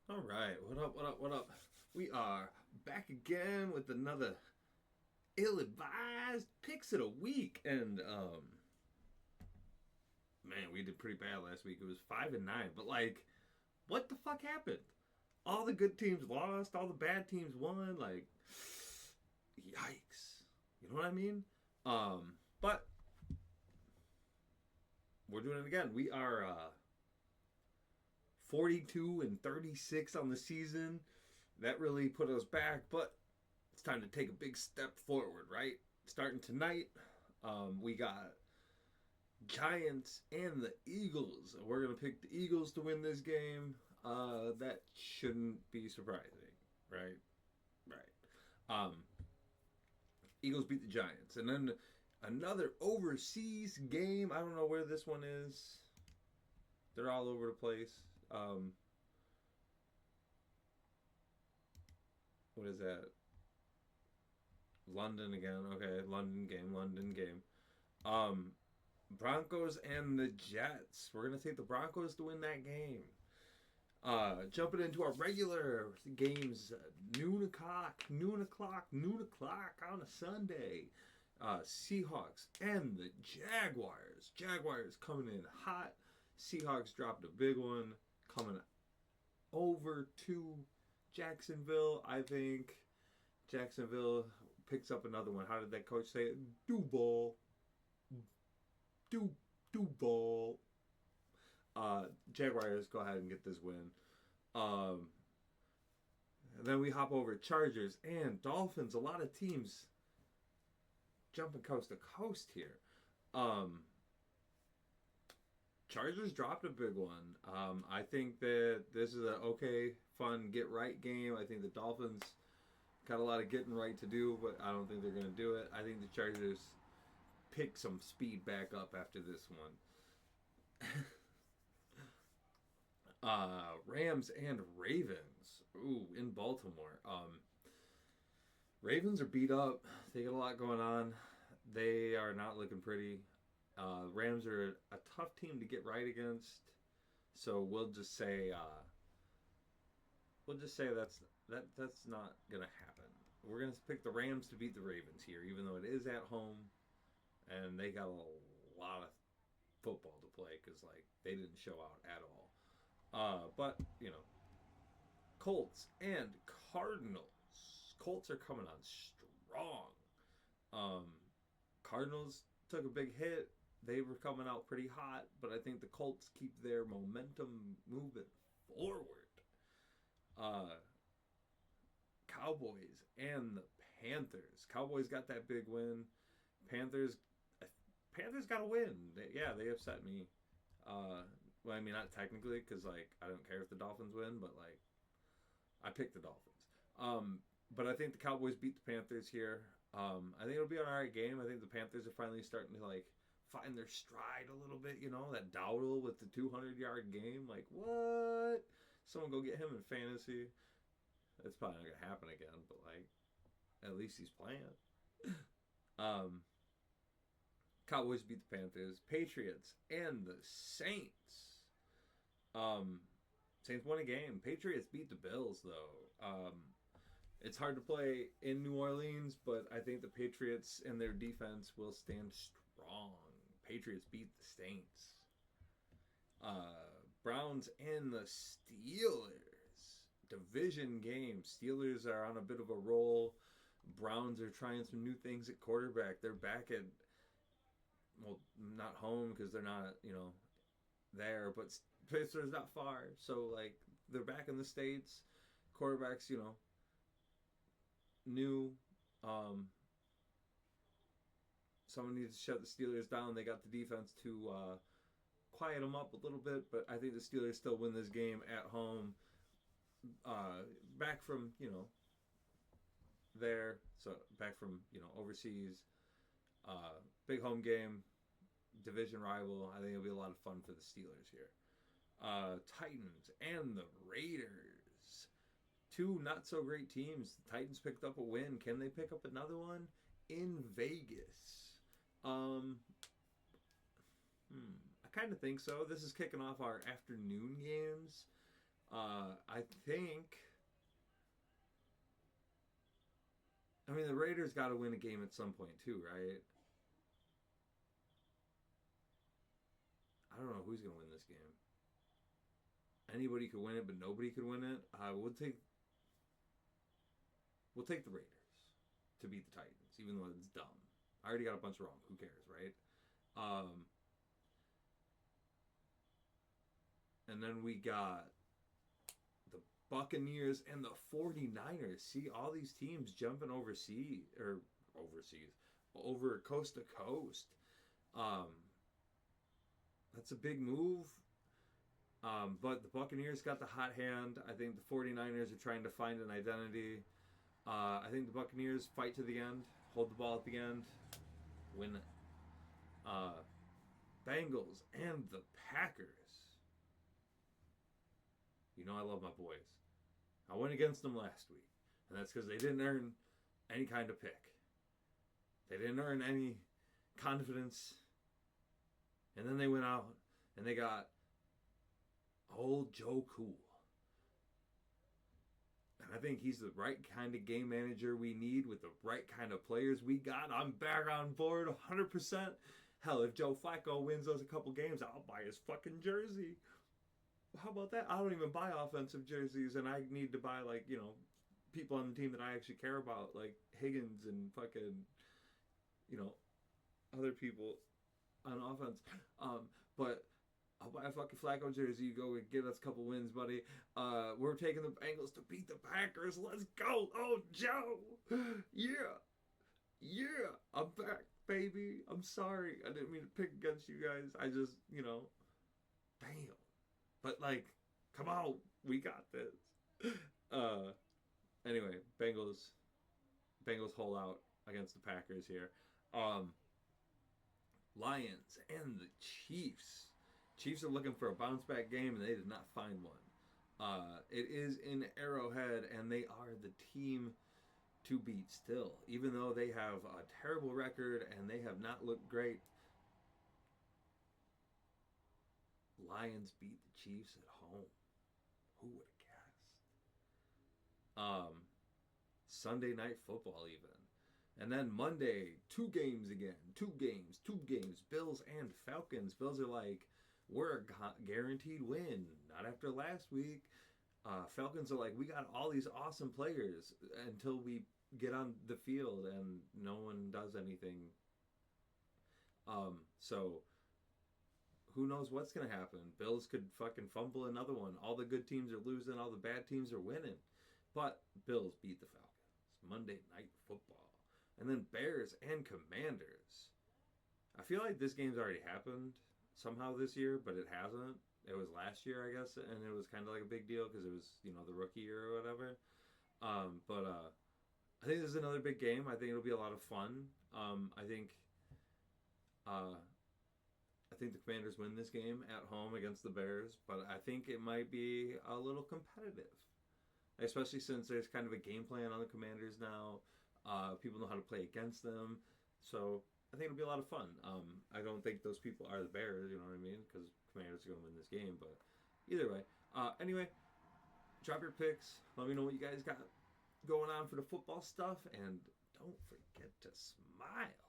All right, what up, what up, what up? We are back again with another ill-advised picks of the week, and man, we did pretty bad last week. It was 5-9, but like, what the fuck happened? All the good teams lost, all the bad teams won. Like, yikes! You know what I mean? But we're doing it again. We are 42-36 on the season. That really put us back, but it's time to take a big step forward, right? Starting tonight, we got Giants and the Eagles. We're going to pick the Eagles to win this game. That shouldn't be surprising, right? Right. Um, Eagles beat the Giants. And then another overseas game. I don't know where this one is. They're all over the place. What is that? London again. Okay, London game, London game. Um, Broncos and the Jets. We're gonna take the Broncos to win that game. Jumping into our regular games, noon o'clock on a Sunday. Seahawks and the Jaguars. Jaguars coming in hot. Seahawks dropped a big one, coming over to Jacksonville. I think Jacksonville picks up another one. How did that coach say it? Do ball. Do ball. Jaguars go ahead and get this win. Um, and then we hop over Chargers and Dolphins. A lot of teams jumping coast to coast here. Chargers dropped a big one. I think that this is an okay, fun, get right game. I think the Dolphins got a lot of getting right to do, but I don't think they're going to do it. I think the Chargers pick some speed back up after this one. Rams and Ravens. Ooh, in Baltimore. Ravens are beat up. They got a lot going on. They are not looking pretty. Rams are a tough team to get right against. So we'll just say that's not gonna happen. We're gonna pick the Rams to beat the Ravens here, even though it is at home, and they got a lot of football to play because like they didn't show out at all. But you know, Colts and Cardinals. Colts are coming on strong. Um, Cardinals took a big hit. They were coming out pretty hot, but I think the Colts keep their momentum moving forward. Uh, Cowboys and the Panthers. Cowboys got that big win. Panthers, Panthers got to win. They upset me. Well, I mean, not technically, because like I don't care if the Dolphins win, but like I picked the Dolphins. But I think the Cowboys beat the Panthers here. I think it'll be an alright game. I think the Panthers are finally starting to like find their stride a little bit. You know, that Dowdle with the 200-yard game. Like what? Someone go get him in fantasy. That's probably not gonna happen again. But like, at least he's playing. Um, Cowboys beat the Panthers. Patriots and the Saints. Saints won a game. Patriots beat the Bills though. It's hard to play in New Orleans, but I think the Patriots and their defense will stand strong. Patriots beat the Saints. Browns and the Steelers. Division game. Steelers are on a bit of a roll. Browns are trying some new things at quarterback. They're back at, well, not home because they're not, there, but Pittsburgh's not far. So, like, they're back in the States. Quarterbacks, new. Someone needs to shut the Steelers down. They got the defense to quiet them up a little bit, but I think the Steelers still win this game at home. Back from there, so back from overseas. Big home game, division rival. I think it'll be a lot of fun for the Steelers here. Titans and the Raiders. Two not so great teams. The Titans picked up a win. Can they pick up another one in Vegas? I kind of think so. This is kicking off our afternoon games. I think. I mean, the Raiders got to win a game at some point too, right? I don't know who's gonna win this game. Anybody could win it, but nobody could win it. We'll take the Raiders to beat the Titans, even though it's dumb. I already got a bunch wrong. Who cares, right? Um, and then we got the Buccaneers and the 49ers. See all these teams jumping overseas, over coast to coast. Um, that's a big move. But the Buccaneers got the hot hand. I think the 49ers are trying to find an identity. I think the Buccaneers fight to the end, hold the ball at the end, win it. Uh, Bengals and the Packers. You know I love my boys. I went against them last week, and that's because they didn't earn any kind of pick. They didn't earn any confidence. And then they went out and they got old Joe Cool. And I think he's the right kind of game manager we need with the right kind of players we got. I'm back on board 100%. Hell, if Joe Flacco wins us a couple games, I'll buy his fucking jersey. How about that? I don't even buy offensive jerseys, and I need to buy, like, people on the team that I actually care about, like Higgins and fucking, other people on offense. But I'll buy a fucking Flacco jersey. You go and get us a couple wins, buddy. We're taking the Bengals to beat the Packers. Let's go. Oh, Joe. Yeah. Yeah. I'm back, baby. I'm sorry. I didn't mean to pick against you guys. I just, damn. But, like, come on. We got this. Anyway, Bengals hold out against the Packers here. Lions and the Chiefs. Chiefs are looking for a bounce back game, and they did not find one. It is in Arrowhead, and they are the team to beat still. Even though they have a terrible record and they have not looked great, Lions beat the Chiefs at home. Who would have guessed? Sunday Night Football even. And then Monday, two games again. Two games. Bills and Falcons. Bills are like, we're a guaranteed win. Not after last week. Falcons are like, we got all these awesome players until we get on the field and no one does anything. So who knows what's going to happen. Bills could fucking fumble another one. All the good teams are losing. All the bad teams are winning. But Bills beat the Falcons. Monday Night Football. And then Bears and Commanders. I feel like this game's already happened somehow this year, but it hasn't. It was last year, I guess, and it was kind of like a big deal because it was, the rookie year or whatever. But I think this is another big game. I think it'll be a lot of fun. I think the Commanders win this game at home against the Bears, but I think it might be a little competitive, especially since there's kind of a game plan on the Commanders now. People know how to play against them, so I think it'll be a lot of fun. I don't think those people are the Bears, you know what I mean? Because Commanders are going to win this game, but either way. Anyway, drop your picks. Let me know what you guys got going on for the football stuff, and don't forget to smile.